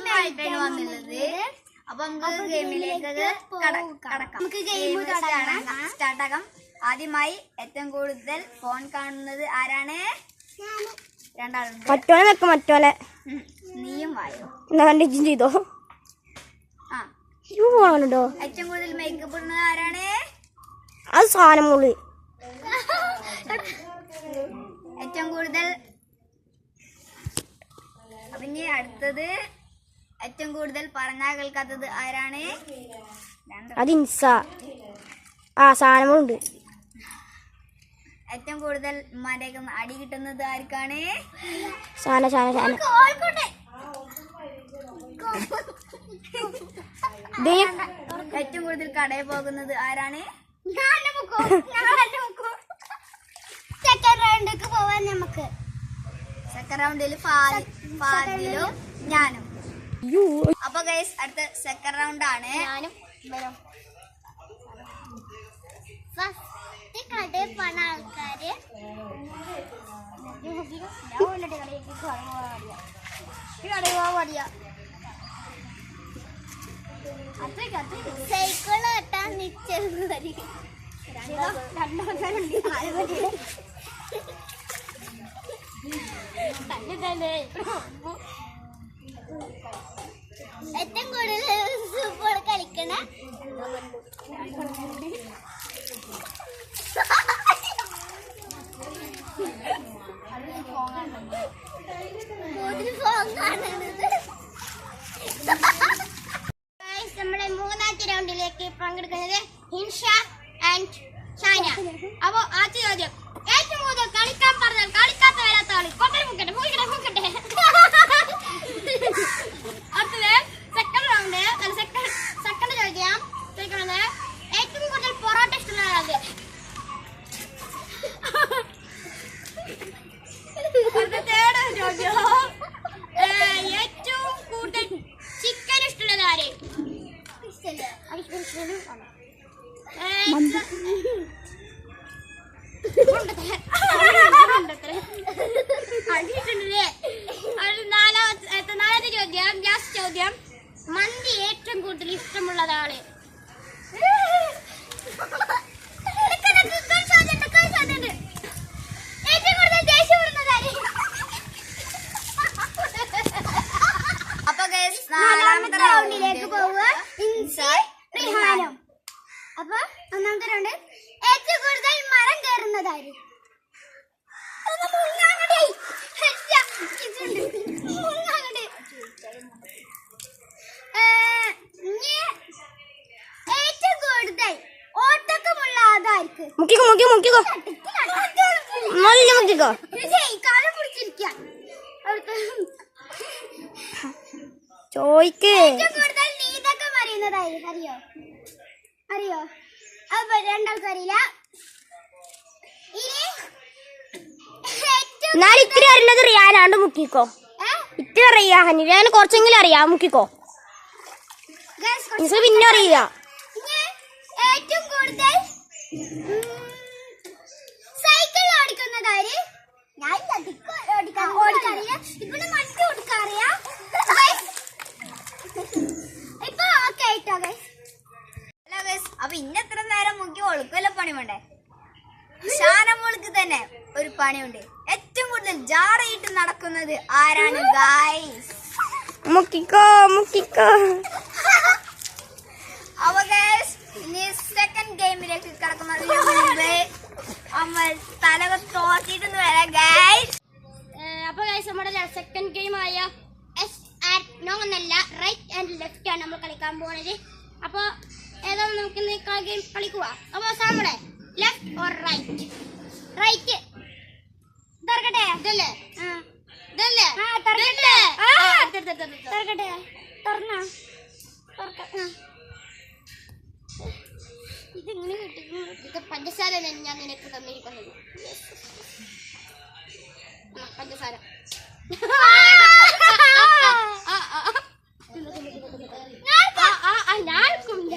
ആദ്യമായിട്ടാണ് വന്നുള്ളത്. അപ്പൊ നമുക്ക് ഗെയിമിലേക്ക് കടക്കാം. നമുക്ക് ഗെയിം സ്റ്റാർട്ടാക്കാം. ആദ്യമായി ഏറ്റവും കൂടുതൽ ഫോൺ കാണുന്നത് ആരാണ്? രണ്ടാളുണ്ട്. മറ്റോനെ നീയും വായോ ചെയ്തോ. ഏറ്റവും കൂടുതൽ മേക്കപ്പ് ഇടുന്നത് ആരാണ്? അത് സാധനം മുള്ളി. ഏറ്റവും കൂടുതൽ പിന്നെ അടുത്തത് ഏറ്റവും കൂടുതൽ പറഞ്ഞാൽ കേൾക്കാത്തത് ആരാണ്? അത് ഇൻസ. സാധനങ്ങളുണ്ട്. ഏറ്റവും കൂടുതൽ ഉമ്മാരേക്ക് അടി കിട്ടുന്നത് ആർക്കാണ്? ഏറ്റവും കൂടുതൽ കടയിൽ പോകുന്നത് ആരാണ്? സെക്കൻഡ് റൗണ്ടിൽ ഫാദിലും ഞാനും. അപ്പൊ ഗൈസ് അടുത്ത സെക്കൻഡ് റൗണ്ട് ആണ്. കടയിൽ പോണ ആൾക്കാര് സൈക്കിൾ കെട്ടാൻ നിശ്ചയം. ഏറ്റവും കൂടുതൽ ഫുട്ബോൾ കളിക്കണ നമ്മുടെ മൂന്നാമത്തെ റൗണ്ടിലേക്ക് പങ്കെടുക്കുന്നത് ഹിൻഷ ആൻഡ് ഷാന. അപ്പൊ ആദ്യ ചോദ്യം, ഏറ്റവും കൂടുതൽ കളിക്കാൻ പറഞ്ഞാൽ കളിക്കാത്ത വരാത്ത ആള് കൊട്ടര മുക്കട്ടെ. അടുത്തത് സെക്കൻഡ് റൗണ്ട്. സെക്കൻഡ് ചോദ്യം ചോദിക്കുന്നത്, ഏറ്റവും കൂടുതൽ പൊറോട്ട ഇഷ്ടമുള്ള ആള്. തേർഡ് ചോദ്യം, ഏറ്റവും കൂടുതൽ ചിക്കൻ ഇഷ്ടമുള്ളത് ആര്? നാലാമത്തെ ചോദ്യം, ലാസ്റ്റ് ചോദ്യം, മന്തി ഏറ്റവും കൂടുതൽ ഇഷ്ടമുള്ളത് ആള്. അപ്പൊ നാലാമത്തെ റൗണ്ടിലേക്ക് പോവുക. അപ്പൊ ഒന്നാമത്തെ റൗണ്ട്, ഏറ്റവും കൂടുതൽ മരം കയറുന്നതാര്? ഏറ്റവും കൂടുതൽ ഓട്ടക്കമുള്ള ആധാർക്ക്? കാലം പിടിച്ചിരിക്കാൻ ചോയ്ക്ക്. ഏറ്റവും കൂടുതൽ നീന്തക്കം അറിയുന്നതായി അറിയോ? അപ്പൊ രണ്ടാൾക്ക് അറിയില്ല. ഇത്തിരി അറിയുന്നത് റിയാനാണ്ട് മുക്കിക്കോ. ഇത്തിരി അറിയാ, ഞാൻ കുറച്ചെങ്കിലും അറിയാം. മുക്കിക്കോ. പിന്നെ അറിയില്ല. ഏറ്റവും കൂടുതൽ സൈക്കിൾ ഓടിക്കുന്നതാര്? ഞാൻ ഓടിക്കാറില്ല. ഇവിടെ മറ്റു ഓടിക്കാറിയാ. ഇപ്പൊ ഓക്കെ ആയിട്ടോ ഗൈസ്. അപ്പൊ ഇന്നെത്ര നേരം മുക്കി ഒളുക്കല്ല പണി വേണ്ടേ? ഷാനമോൾക്ക് തന്നെ ഒരു പണിയുണ്ട്. ഏറ്റവും കൂടുതൽ ജാറയിട്ട് നടക്കുന്നത് ആരാണ് ഗൈസ്? മുക്കിക്കോ. അപ്പൊ ഗൈസ് ഇനി സെക്കൻഡ് ഗെയിമിലേക്ക് കിടക്കുന്നതിന് മുമ്പ് നമ്മൾ തലക തോറ്റിട്ട് വരാം ഗൈസ്. അപ്പൊ ഗൈസ് നമ്മുടെ സെക്കൻഡ് ഗെയിം ആയ നോ എന്നല്ല റൈറ്റ് ആൻഡ് ലെഫ്റ്റ് ആണ് നമ്മൾ കളിക്കാൻ പോകുന്നത്. അപ്പൊ ഏതാണ് നമുക്ക് ഗെയിം കളിക്കുക? അപ്പൊ സാമടെ ലെഫ്റ്റ് ഓർ റൈറ്റ്? റൈറ്റ് തുറക്കട്ടെ. ഇതല്ലേ തുറക്കട്ടെ. ഇതിങ്ങനെ കിട്ടുന്നു. ഇത് പഞ്ചസാര ഞാൻ നിനക്ക് തന്നിരിക്കുന്നത്. പഞ്ചസാര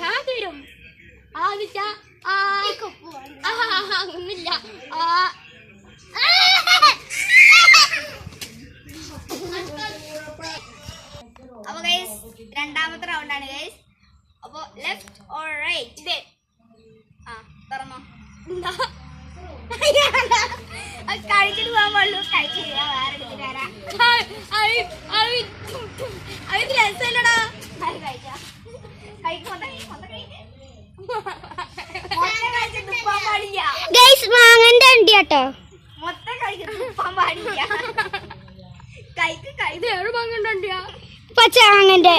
ഞാൻ തരും. ഒന്നില്ല. അപ്പൊ രണ്ടാമത്തെ റൗണ്ടാണ് ഗൈസ്. അപ്പൊ ലെഫ്റ്റ് ഓർ റൈറ്റ്? ഇത് തുറന്നോ. കഴിച്ചിട്ട് പോകാൻ പാടുള്ളൂ. കഴിച്ചില്ല, വേറെ എടുത്തിട്ട് വരാം. അത് രസമല്ലടാ. കഴിക്കാം. ഗൈസ് മാങ്ങന്റെ ഉണ്ട് കേട്ടോ. മൊത്തം കഴിക്കാൻ പാടില്ല. ഇത് എവിടെ മാങ്ങണ്ട പച്ച മാങ്ങന്റെ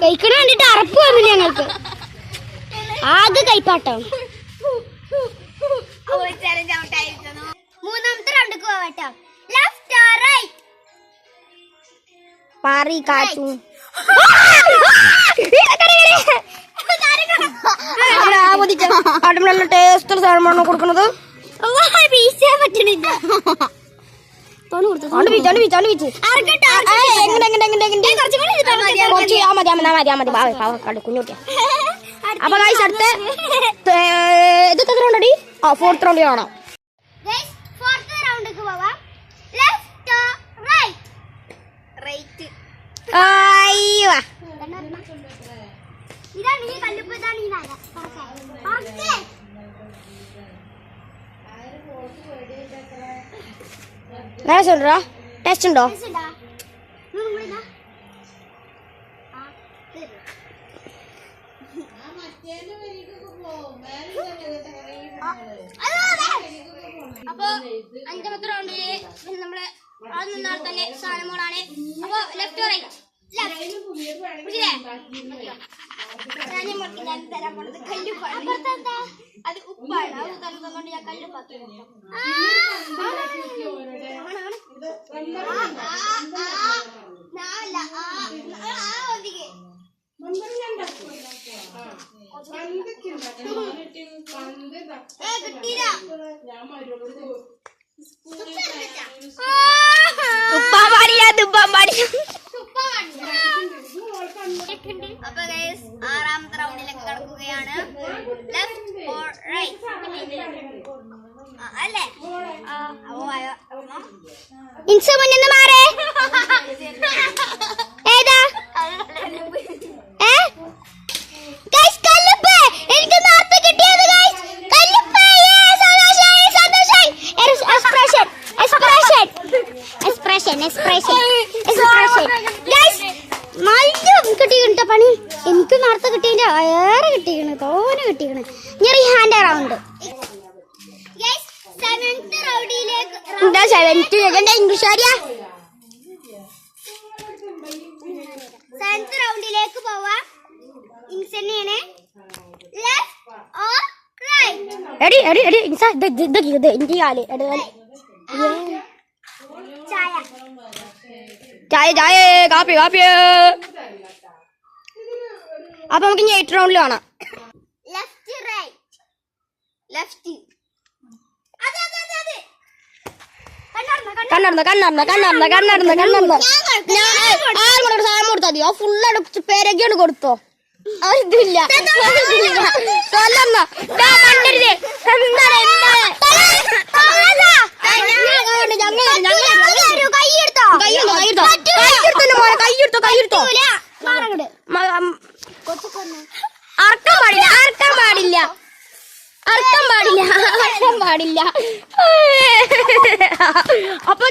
കഴിക്കണ കണ്ടിട്ട് അറപ്പ് വന്നില്ല ഞങ്ങൾക്ക്. ആകെ കൈപ്പാട്ടോ. മൂന്നാമത്തെ റൗണ്ടിക്ക് പോവാട്ടോ. Left or right? പാറി കാച്ചു നല്ല ടേസ്റ്റ് സാധനമാണോ കൊടുക്കുന്നത്? പറ്റണില്ല. കുഞ്ഞുട്ടിയ. അപ്പൊ ഗൈസ് അടുത്ത ഇതൊക്കെ എത്ര റൗണ്ടടി? ഫോർത്ത് റൗണ്ട് കാണാം. ഫോർത്ത് റൗണ്ടിക്ക് പോവാം. Left right? റൈറ്റ്. ഇതാണ് ഈ കല്ലുപ്പ്, ഇതാണ് ഈ നായ. சொல்றா டெஸ்ட் ഉണ്ടോ? അപ്പൊ അഞ്ചാമത്തെ റൗണ്ടില് നമ്മള് അത് നിന്നാൽ തന്നെ സാധനങ്ങളാണ്. അപ്പൊ ലെഫ്റ്റ് റൈറ്റ്? അത് ഉപ്പാണ്. അത് തന്നുകൊണ്ട് ഞാൻ കല്ലുപ്പാത്തു. അപ്പൊ ഗൈസ് ആറാമത്തെ റൗണ്ടിലേക്ക് കടക്കുകയാണ്. Left or right? അല്ലേ? ഇൻസ മുന്നിന്ന് മാറേ. ഏതാ? ഗൈസ് കല്ലുപ്പ് എനിക്ക് നേരത്തെ കിട്ടിയത്. ഗൈസ് കല്ലുപ്പ്. സന്തോഷായി സന്തോഷായി. Expression expression expression expression expression. Guys നല്ല കിട്ടിയിട്ട പണി. എനിക്ക് നേരത്തെ കിട്ടിയതിന്റെ ഏറെ കിട്ടിക്കണ്, തോനെ കിട്ടിക്കണ്. ഞാൻ ഹാൻഡ് റൗണ്ട്. എന്താ സെവൻത്ത് ഇംഗ്ലീഷ് അറിയാ? സെവൻത്ത് റൗണ്ടിലേക്ക് പോവാം. ഇൻസെന്നെയാണ്. Left or right? എടി എടി എടി ഇൻസ ഇത് ഇന്ത്യ കാല് എടി ചായ ചായ ചായ കാപ്പി കാപ്പി. അപ്പൊ നമുക്ക് ഇനി 8 റൗണ്ടിൽ കാണാം. Left right? ലെഫ്റ്റ്. കണ്ണടന്ന കണ്ണടന്ന കണ്ണടന്ന കണ്ണടന്ന കണ്ണടന്ന ആരും സാധനം കൊടുത്താൽ മതി. ആ ഫുള്ള് പേരൊക്കെയാണ് കൊടുത്തോ. അതില്ല കൈയെടുത്തോ കൈയെടുത്തോ. അറക്കാൻ പാടില്ല അറക്കാൻ പാടില്ല അറക്കാൻ പാടില്ല അറക്കാൻ പാടില്ല. അപ്പൊ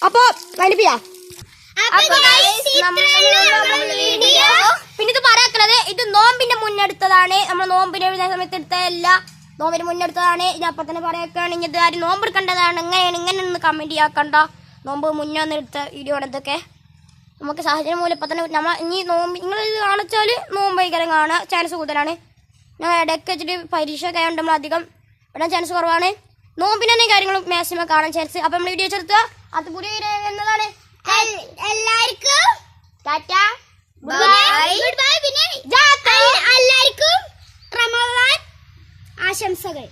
അപ്പൊ വൈകിപ്പിയാ. പിന്നെ ഇത് പറയാത്തത് ഇത് നോമ്പിന്റെ മുന്നെടുത്തതാണ്. നമ്മൾ നോമ്പിന്റെ സമയത്ത് എടുത്തതല്ല, നോമ്പിന് മുന്നെടുത്തതാണ്. ഇത് അപ്പൊ തന്നെ പറയാക്കുകയാണെങ്കിൽ ഇത് ആരും നോമ്പ് എടുക്കേണ്ടതാണ്. എങ്ങനെയാണ് ഇങ്ങനെ ഒന്ന് കമന്റ് ചെയ്യാക്കണ്ട. നോമ്പ് മുന്നേ ഒന്നെടുത്ത വീഡിയോ ആണ് ഇതൊക്കെ. നമുക്ക് സാഹചര്യം മൂലം ഇപ്പം തന്നെ നമ്മൾ ഇനി നോമ്പ് നിങ്ങൾ ഇത് കാണിച്ചാൽ നോമ്പ് ഭയങ്കരം കാണാൻ ചാൻസ് കൂടുതലാണ്. ഞാൻ ഇടയ്ക്ക് വെച്ചിട്ട് പരീക്ഷ ഒക്കെ ആയതുകൊണ്ട് നമ്മൾ അധികം ഇടാൻ ചാൻസ് കുറവാണ്. നോമ്പിന് തന്നെ കാര്യങ്ങളും മാക്സിമം കാണാൻ ചാൻസ്. അപ്പം നമ്മൾ വീഡിയോ ചേർത്തുക. അത് പുതിയ വീഡിയോ എന്നതാണ്. എല്ലാവർക്കും ടാറ്റ ഗുഡ് ബൈ. പിന്നെ എല്ലാവർക്കും റമദാൻ ആശംസകൾ.